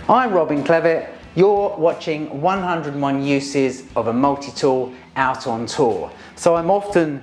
I'm Robin Clevitt. You're watching 101 Uses of a Multi-Tool out on tour. So I'm often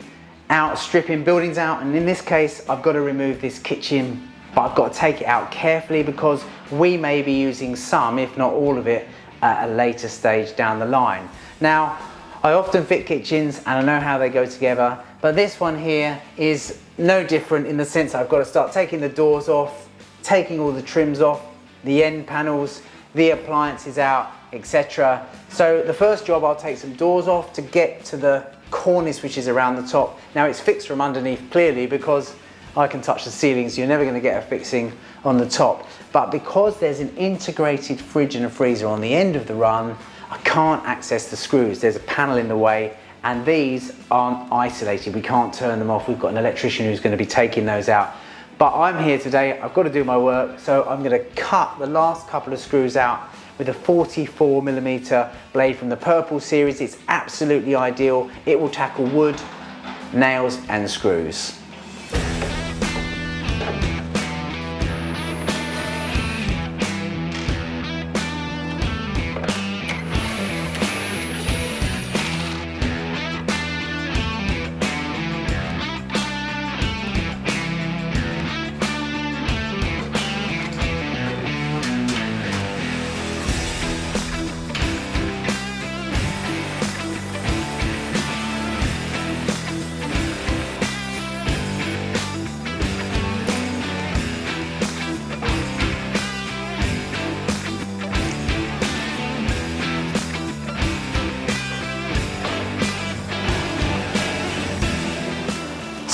out stripping buildings out, and in this case I've got to remove this kitchen, but I've got to take it out carefully because we may be using some, if not all of it, at a later stage down the line. Now, I often fit kitchens and I know how they go together, but this one here is no different in the sense I've got to start taking the doors off, taking all the trims off, the end panels, the appliances out, etc. So the first job, I'll take some doors off to get to the cornice which is around the top. Now it's fixed from underneath clearly because I can touch the ceilings, you're never going to get a fixing on the top. But because there's an integrated fridge and a freezer on the end of the run, I can't access the screws. There's a panel in the way and these aren't isolated. We can't turn them off. We've got an electrician who's going to be taking those out. But I'm here today, I've got to do my work, so I'm going to cut the last couple of screws out with a 44mm blade from the Purple series. It's absolutely ideal. It will tackle wood, nails and screws.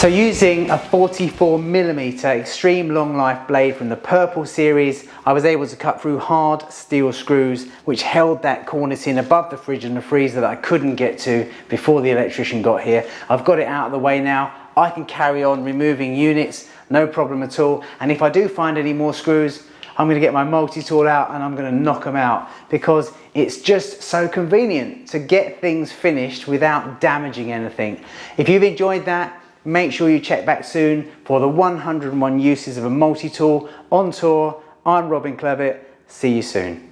So using a 44mm extreme long life blade from the Purple series, I was able to cut through hard steel screws which held that cornice in above the fridge and the freezer that I couldn't get to before the electrician got here. I've got it out of the way now. I can carry on removing units, no problem at all. And if I do find any more screws, I'm going to get my multi-tool out and I'm going to knock them out because it's just so convenient to get things finished without damaging anything. If you've enjoyed that, make sure you check back soon for the 101 Uses of a Multi-Tool on tour. I'm Robin Clevitt. See you soon.